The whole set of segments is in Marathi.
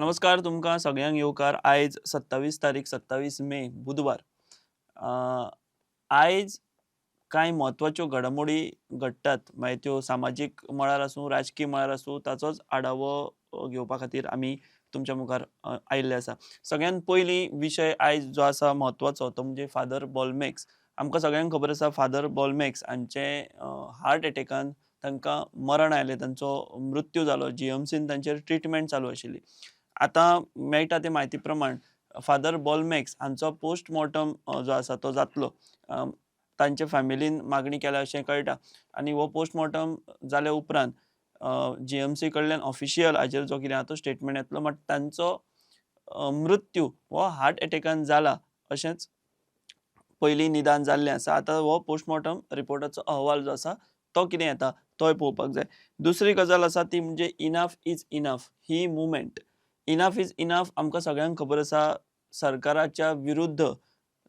नमस्कार तुमकां सगळ्यांक येवकार आयज 27 तारीख 27 मे बुधवार. आयज कांय म्हत्वाच्यो घडामोडी घडटात मागीर त्यो सामाजीक मळार आसूं राजकीय मळार आसूं ताचोच आढावो घेवपा खातीर आमी तुमच्या मुखार आयिल्ले आसा. सगळ्यात पयलीं विशय आयज जो आसा म्हत्वाचो तो म्हणजे फादर बॉलमॅक्स. आमकां सगळ्यांक खबर आसा फादर बॉलमॅक्स हांचें हार्ट एटॅकान तांकां मरण आयलें, तांचो मृत्यू जालो. जीएमसीन तांचेर ट्रिटमेंट चालू आशिल्ली. आतां मेळटा ते म्हायती प्रमाण फादर बॉलमॅक्स हांचो पोस्टमॉर्टम जो आसा तो जातलो. तांचे फॅमिलीन मागणी केल्या अशें कळटा आनी हो पोस्टमॉर्टम जाल्या उपरांत जीएमसी कडल्यान ऑफिशियल हाजेर जो कितें आहा तो स्टेटमेंट येतलो. मात तांचो मृत्यू हो हार्ट एटॅकान जाला अशेंच पयलीं निदान जाल्लें आसा. आतां हो पोस्टमॉर्टम रिपोर्टाचो अहवाल जो आसा तो कितें येता तोय पळोवपाक जाय. दुसरी गजाल आसा ती म्हणजे enough is enough he movement. Enough is enough आमकां सगळ्यांक खबर आसा सरकाराच्या विरुद्ध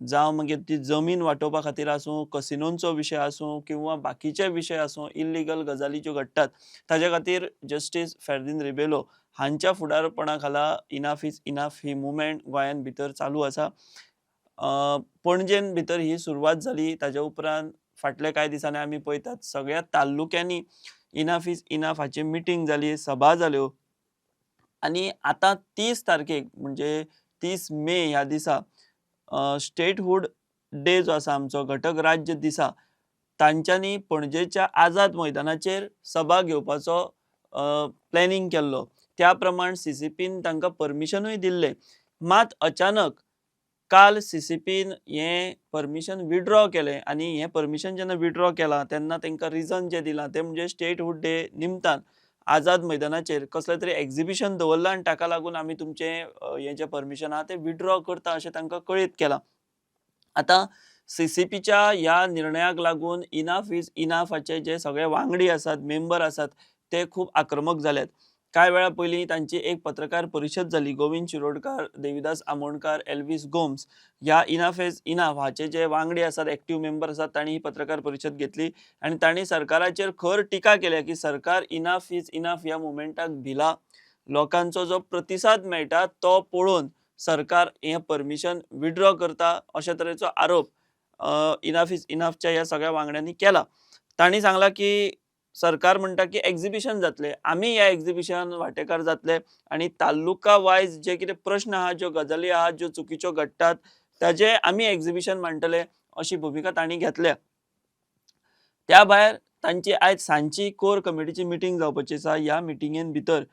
जावं मागीर ती जमीन वांटोवपा खातीर आसूं, कसिनोंचो विशय आसूं किंवा बाकीचे विशय आसूं, इल्लिगल गजाली ज्यो घडटात ताचे खातीर जस्टीस फेर्दिन रिबेलो हांच्या फुडारपणा खाला enough is enough he movement गोंयान भितर चालू आसा. पणजेन भितर ही सुरवात जाली. ताच्या उपरांत फाटले कांय दिसांनी आमी पळयतात सगळ्या तालुक्यांनी इनफ इज इनफ हाची मिटींग जाली, सभा जाल्यो आनी आतां 30 तारखेक म्हणजे 30 मे ह्या दिसा स्टेटहूड डे जो आसा आमचो घटक राज्य दिसा तांच्यांनी पणजेच्या आझाद मैदानाचेर सभा घेवपाचो प्लॅनिंग केल्लो. त्या प्रमाण सीसीपीन तांकां परमिशनूय दिल्लें. मात अचानक काल सीसीपीन हें परमिशन विथड्रॉ केलें आनी हें परमिशन जेन्ना विथड्रॉ केलां तेन्ना तांकां रिजन जें दिलां तें म्हणजे स्टेटहूड डे निमतान आझाद मैदानाचेर कसलें तरी एक्झिबिशन दवरलां आनी ताका लागून आमी तुमचें हें जें परमिशन आहा तें विथड्रॉ करता अशें तांकां कळीत केलां. आतां सीसीपीच्या ह्या निर्णयाक लागून इनफ इज इनफाचे जे सगळे वांगडी आसात, मेंबर आसात ते खूब आक्रमक जाल्यात. कांय वेळा पयलीं तांची एक पत्रकार परिशद जाली. गोविंद शिरोडकार, देविदास आमोणकार, एल्वीस गोम्स ह्या इनफ इज इनफ हाचे जे वांगडी आसात, एक्टिव्ह मेंबर आसात तांणी ही पत्रकार परिशद घेतली आनी तांणी सरकाराचेर खर टिका केल्या की सरकार इनफ इज इनफ ह्या मुवमेंटाक भिला. लोकांचो जो प्रतिसाद मेळटा तो पळोवन सरकार हें परमिशन विथड्रॉ करता अशा तरेचो आरोप इनफ इज इनफच्या ह्या सगळ्या वांगड्यांनी केला. तांणी सांगलां की सरकार म्हणटा की एक्झिबिशन जातलें, आमी ह्या एक्झिबिशन वांटेकार जातले आनी तालुका वायज जे कितें प्रश्न आहा, ज्यो गजाली आहात, ज्यो चुकीच्यो घडटात ताजे आमी एक्झिबिशन मांडटले अशी भुमिका तांणी घेतल्या. त्या भायर तांची आयज सांजची कोर कमिटीची मिटींग जावपाची आसा. ह्या मिटींगेन भितर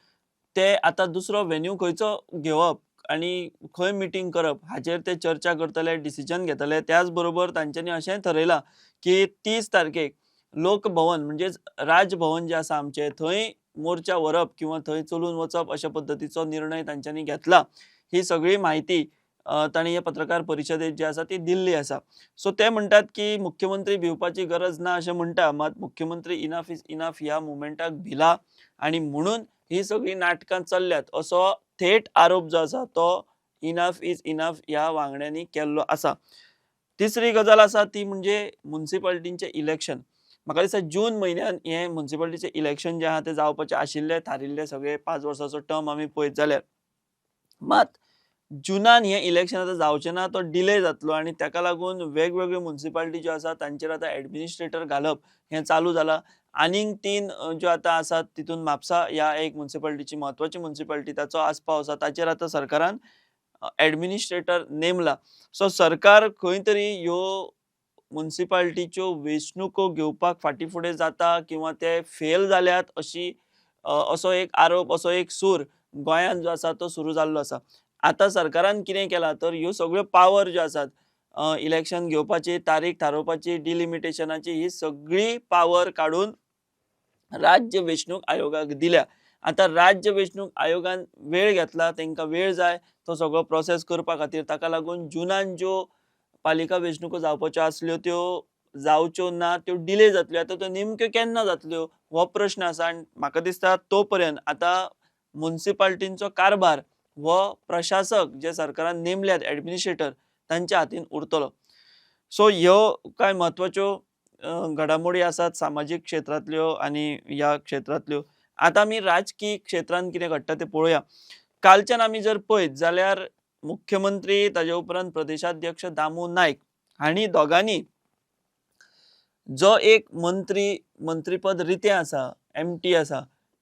ते आतां दुसरो वेन्यू खंयचो घेवप आनी खंय मिटींग करप हाचेर ते चर्चा करतले, डिसिजन घेतले. त्याच बरोबर तांच्यांनी अशेंय ठरयलां की 30 तारखेक लोकभवन म्हणजेच राजभवन जे आसा आमचें थंय मोर्चा व्हरप किंवा थंय चलून वचप अशा पद्दतीचो निर्णय तांच्यांनी घेतला. ही सगळी म्हायती तांणी हे पत्रकार परिशदेंत जी आसा ती दिल्ली आसा. सो ते म्हणटात की मुख्यमंत्री भिवपाची गरज ना अशें म्हणटा, मात मुख्यमंत्री इनफ इज इनफ ह्या मुवमेंटाक भिला आनी म्हणून ही सगळी नाटकां चल्ल्यात असो थेट आरोप जो आसा तो इनफ इज इनफ ह्या वांगड्यांनी केल्लो आसा. तिसरी गजाल आसा ती म्हणजे म्युनिसिपालिटींचे इलेक्शन. म्हाका दिसता जून म्हयन्यान हे म्युनिसिपालिटीचे इलेक्शन जे आहा ते जावपाचे आशिल्ले, थारिल्ले सगळे 5 वर्साचो टर्म आमी पळयत जाल्यार. मात जुनान हें इलेक्शन आतां जावचें ना, तो डिले जातलो आनी ताका लागून वेगवेगळ्यो म्युनिसिपालिटी ज्यो आसा तांचेर आतां एडमिनिस्ट्रेटर घालप हें चालू जालां. आनीक 3 ज्यो आतां आसात तितून म्हापसा ह्या एक म्युनिसिपालिटीची म्हत्वाची म्युनिसिपालिटी ताचो आस्पाव आसा ताचेर आतां सरकारान एडमिनिस्ट्रेटर नेमला. सो सरकार खंय तरी ह्यो म्युनिसिपालिटीच्यो वेंचणुको घेवपाक फाटीं-फुडें जाता किंवा ते फेल जाल्यात अशी असो एक आरोप, असो एक सूर गोंयान जो आसा तो सुरू जाल्लो आसा. आतां सरकारान कितें केलां तर ह्यो सगळ्यो पावर ज्यो आसात इलेक्शन घेवपाची, तारीख थारोवपाची, डिलिमिटेशनाची ही सगळी पावर काडून राज्य वेंचणूक आयोगाक दिल्या. आतां राज्य वेंचणूक आयोगान वेळ घेतला, तांकां वेळ जाय तो सगळो प्रोसेस करपा खातीर. ताका लागून जुनान ज्यो पालिका वेंचणुको जावपाच्यो आसल्यो त्यो जावच्यो ना, त्यो डिले जातल्यो. आतां त्यो नेमक्यो केन्ना जातल्यो हो प्रश्न आसा आनी म्हाका दिसता तो पर्यंत आतां म्युनिसिपालिटींचो कारभार हो प्रशासक जे सरकारान नेमल्यात एडमिनिस्ट्रेटर तांच्या हातीन उरतलो. सो ह्यो कांय म्हत्वाच्यो घडामोडी आसात सामाजीक क्षेत्रांतल्यो आनी ह्या क्षेत्रांतल्यो. आतां आमी राजकीय क्षेत्रांत कितें घडटा तें पळोवया. कालच्यान आमी जर पळयत जाल्यार मुख्यमंत्री ताजे उपरांत प्रदेशाध्यक्ष दामू नायक हांणी दोगांनी जो एक मंत्रीपद रितें आसा, एम्प्टी आसा,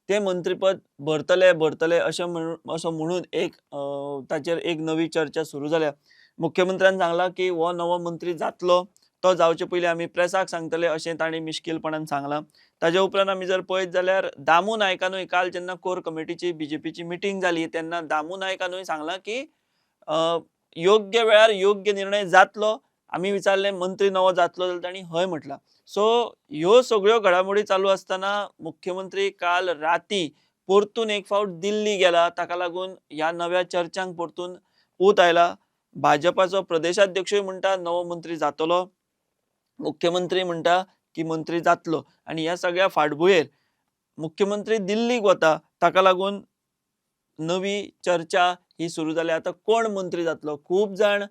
तें मंत्रीपद भरतले अशें म्हणून एक ताचेर एक नवी चर्चा सुरू जाल्या. मुख्यमंत्र्यान सांगलां की हो नवो मंत्री जातलो, तो जावचे पयलीं आमी प्रेसाक सांगतले अशें तांणी मिश्कीलपणान सांगलां. ताजे उपरांत आमी जर पळयत जाल्यार दामू नायकानूय काल जेन्ना कोर कमिटीची बीजेपीची मिटींग जाली तेन्ना दामू नायकानूय सांगलां की योग्य वेळार योग्य निर्णय जातलो. आमी विचारलें मंत्री नवो जातलो जाल्यार तांणी हय म्हटलां. सो ह्यो सगळ्यो घडामोडी चालू आसतना मुख्यमंत्री काल राती परतून एक फावट दिल्ली गेला. ताका लागून ह्या नव्या चर्चांक परतून ऊत आयला. भाजपाचो प्रदेशाध्यक्षूय म्हणटा नवो मंत्री जातलो, मुख्यमंत्री म्हणटा की मंत्री जातलो आनी ह्या सगळ्या फाटभुंयेर मुख्यमंत्री दिल्लीक वता. ताका लागून नवी चर्चा ही सुरू जाल्या. आतां कोण मंत्री जातलो? खूब जाण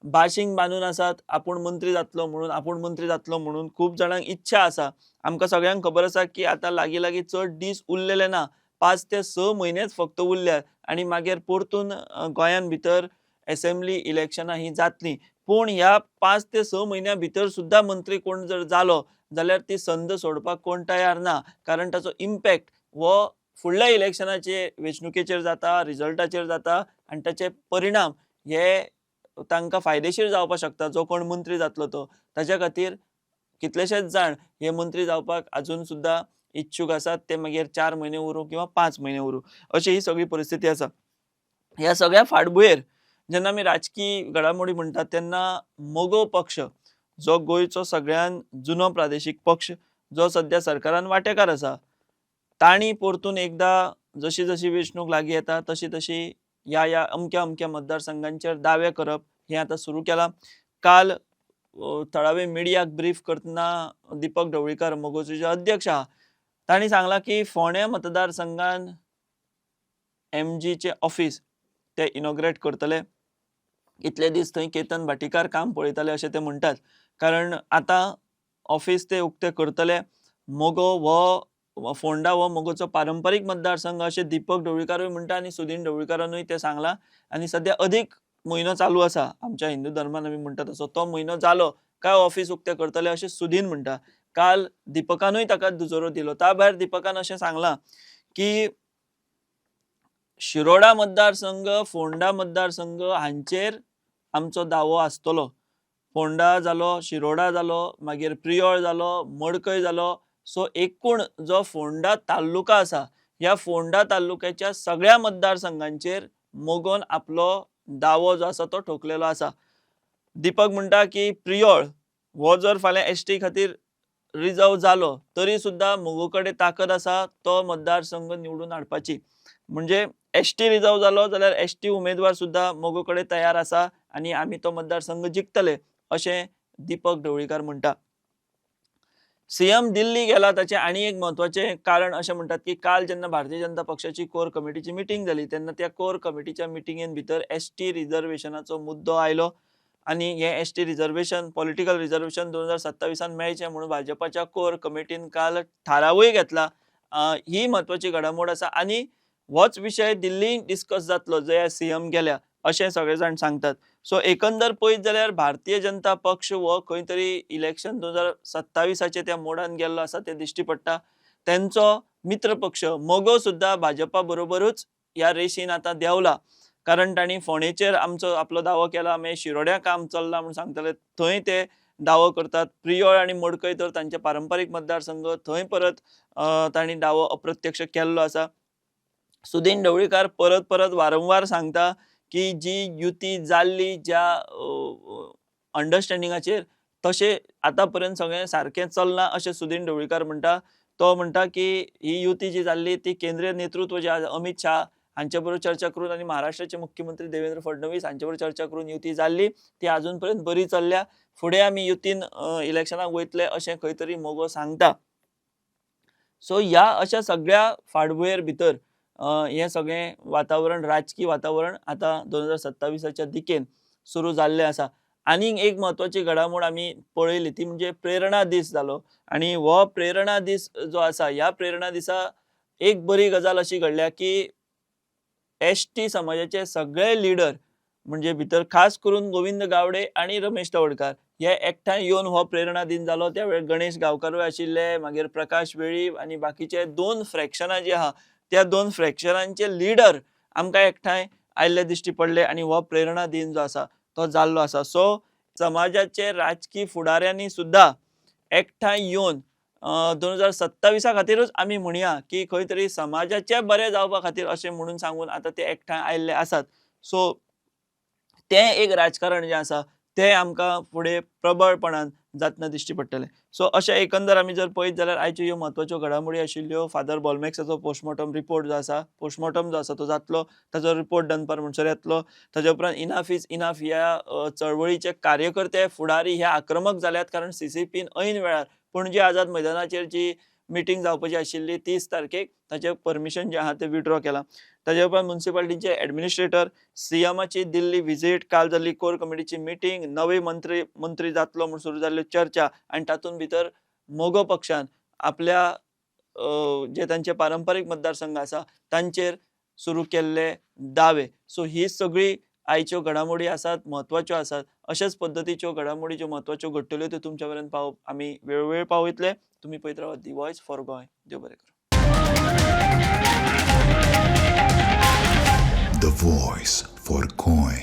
बाशिंग बांदून आसात आपूण मंत्री जातलो म्हणून खूब जाणांक इच्छा आसा. आमकां सगळ्यांक खबर आसा की आतां लागीं चड दीस उरलेले ना. 5 ते 6 म्हयनेच फक्त उरल्यात आनी मागीर परतून गोंयान भितर असेंब्ली इलेक्शनां ही जातलीं. पूण ह्या 5 ते 6 म्हयन्या भितर सुद्दां मंत्री कोण जर जालो जाल्यार ती संद सोडपाक कोण तयार ना. कारण ताचो इम्पॅक्ट हो फुडल्या इलेक्शनाचे वेंचणुकेचेर जाता, रिजल्टाचेर जाता आनी ताचे परिणाम हे तांकां फायदेशीर जावपाक शकता. जो कोण मंत्री जातलो तो. ताच्या खातीर कितलेशेच जाण हे मंत्री जावपाक अजून सुद्दां इच्छूक आसात. ते मागीर 4 म्हयने उरूं किंवा 5 म्हयने उरूं अशी ही सगळी परिस्थिती आसा. ह्या सगळ्या फाटभुंयेर जेन्ना आमी राजकीय घडामोडी म्हणटात तेन्ना मोगो पक्ष जो गोंयचो सगळ्यात जुनो प्रादेशीक पक्ष जो सध्या सरकारान वांटेकार आसा, तांणी परतून एकदा जशी वेंचणूक लागीं येता तशी ह्या अमक्या मतदारसंघांचेर दावे करप हें आतां सुरू केलां. काल थळावे मिडियाक ब्रीफ करतना दीपक ढवळीकर मोगोचे जे अध्यक्ष आहा तांणी सांगलां की फोंड्या मतदारसंघान एमजीचे ऑफिस ते इनॉग्रेट करतले. इतले दीस थंय केतन भाटीकार काम पळयताले अशें ते म्हणटात. कारण आतां ऑफिस ते उक्ते करतले. मोगो हो फोंडा हो मोगोचो पारंपारीक मतदारसंघ अशें दीपक ढवळीकारूय म्हणटा आनी सुदीन ढवळीकारानूय ते सांगलां. आनी सध्या अदीक म्हयनो चालू आसा. आमच्या हिंदू धर्मान आमी म्हणटा तसो तो म्हयनो जालो काय ऑफिस उक्ते करतले अशें सुदीन म्हणटा. काल दीपकानूय ताका दुजोरो दिलो. त्या भायर दीपकान अशें सांगलां की शिरोडा मतदारसंघ, फोंडा मतदारसंघ हांचेर आमचो दावो आसतलो. फोंडा जालो, शिरोडा जालो, मागीर प्रियोळ जालो, मडकय जालो. सो एकूण जो फोंडा तालुका आसा ह्या फोंडा तालुक्याच्या सगळ्या मतदारसंघांचेर मोगोन आपलो दावो जो आसा तो ठोकलेलो आसा. दीपक म्हणटा की प्रियोळ हो जर फाल्यां एसटी खातीर रिजर्व जालो तरी सुद्दां मोगो कडेन ताकद आसा तो मतदारसंघ निवडून हाडपाची. म्हणजे एसटी रिजर्व जालो जाल्यार एसटी उमेदवार सुद्दां मोगो कडेन तयार आसा आनी आमी तो मतदारसंघ जिखतले अशें दीपक ढवळीकर म्हणटा. सीएम दिल्ली गेला ताचें आनी एक म्हत्वाचें कारण अशें म्हणटात की काल जेन्ना भारतीय जनता पक्षाची कोर कमिटीची मिटींग जाली तेन्ना त्या कोर कमिटीच्या मिटींगेन भितर एसटी रिजर्वेशनाचो मुद्दो आयलो आनी हे एसटी रिजर्वेशन पॉलिटिकल रिजर्वेशन 2027 मेळचें म्हणून भाजपाच्या कोर कमिटीन काल थारावूय घेतला. ही म्हत्वाची घडामोड आसा आनी होच विशय दिल्लींत डिस्कस जातलो जंय सीएम गेल्या अशें सगळे जाण सांगतात. सो एकंदर पळयत जाल्यार भारतीय जनता पक्ष हो खंय तरी इलेक्शन 2027च्या त्या मोडान गेल्लो आसा तें दिश्टी पडटा. तेंचो मित्र पक्ष मोगो सुद्दां भाजपा बरोबरूच ह्या रेशीन आतां देंवला. कारण तांणी फोंडेचेर आपलो दावो केला, मागीर शिरोड्या काम चल्लां म्हणून सांगताले थंय ते दावो करतात. प्रियोळ आनी मडकय तर तांचे पारंपारीक मतदारसंघ थंय परत तांणी दावो अप्रत्यक्ष केल्लो आसा. सुदीन ढवळीकर परत वारंवार सांगता की जी युती जाल्ली ज्या अंडरस्टँडिंगाचेर तशें आतां पर्यंत सगळें सारकें चलना अशें सुदीन ढवळीकर म्हणटा. तो म्हणटा की ही युती जी जाल्ली ती केंद्रीय नेतृत्व जे अमित शाह हांचे बरोबर चर्चा करून आनी महाराष्ट्राचे मुख्यमंत्री देवेंद्र फडणवीस हांचे बरोबर चर्चा करून युती जाल्ली ती अजून पर्यंत बरी चल्ल्या. फुडें आमी युतीन इलेक्शनाक वयतले अशें खंय तरी मोगो सांगता. सो ह्या अशा सगळ्या फाटभुंयेर भितर हें सगळें वातावरण राजकीय वातावरण आतां 2027च्या दिकेन सुरू जाल्लें आसा. आनीक एक म्हत्वाची घडामोड आमी पळयली ती म्हणजे प्रेरणा दीस जालो आनी हो प्रेरणा दीस जो आसा ह्या प्रेरणा दिसा एक बरी गजाल अशी घडल्या की एस.टी. समाजाचे सगळे लिडर म्हणजे भितर खास करून गोविंद गावडे आणि रमेश तवडकार हे एकठांय येवन हो प्रेरणा दिन जालो. त्या वेळार गणेश गांवकारूय आशिल्ले, मागीर प्रकाश वेळीप आणि बाकीचे 2 फ्रॅक्शनां जी आहा त्या 2 फ्रॅक्शनांचे लिडर आमकां एकठांय आयिल्ले दिश्टी पडले आणि हो प्रेरणा दिन जो आसा तो जाल्लो आसा. सो समाजाचे राजकीय फुडाऱ्यांनी सुद्धा एकठांय येवन 2027 खातीरच आमी म्हणया की खंय तरी समाजाचे बरें जावपा खातीर अशें म्हणून सांगून आतां ते एकठांय आयिल्ले आसात. सो तें एक राजकारण जें आसा तें आमकां फुडें प्रबळपणान जातना दिश्टी पडटलें. सो अशें एकंदर आमी जर पळयत जाल्यार आयच्यो ह्यो म्हत्वाच्यो घडामोडी आशिल्ल्यो. फादर बॉलमॅक्साचो पोस्टमॉर्टम रिपोर्ट जो आसा, पोस्टमॉर्टम जो आसा तो जातलो. ताचो रिपोर्ट दनपार म्हणसर येतलो. ताच्या उपरांत इनफ इज इनफ ह्या चळवळीचे कार्यकर्ते, फुडारी हे आक्रमक जाल्यात कारण सी.सी.पीन ऐन वेळार पणजी आझाद मैदानाचेर जी मिटींग जावपाची आशिल्ली 30 तारखेक ताचें परमिशन जें आहा तें विथड्रॉ केलां. ताच्या उपरांत म्युनिसिपालिटीचे एडमिनिस्ट्रेटर, सीएमाची दिल्ली व्हिजीट, काल जाल्ली कोर कमिटीची मिटींग, नवे मंत्री जातलो म्हूण सुरू जाल्ल्यो चर्चा आनी तातूंत भितर मोगो पक्षान आपल्या जे तांचे पारंपारीक मतदारसंघ आसा तांचेर सुरू केल्ले दावे. सो ही सगळी आयच्यो घडामोडी आसात, म्हत्वाच्यो आसात. अशाच पद्दतीच्यो घडामोडी ज्यो म्हत्वाच्यो घडटल्यो त्यो तुमच्या पर्यंत पावोवप आमी वेळोवेळ पावयतले. तुमी पळयत रावात दी व्हॉयस फॉर गोंय. देव बरें करूं. The Voice for Goy.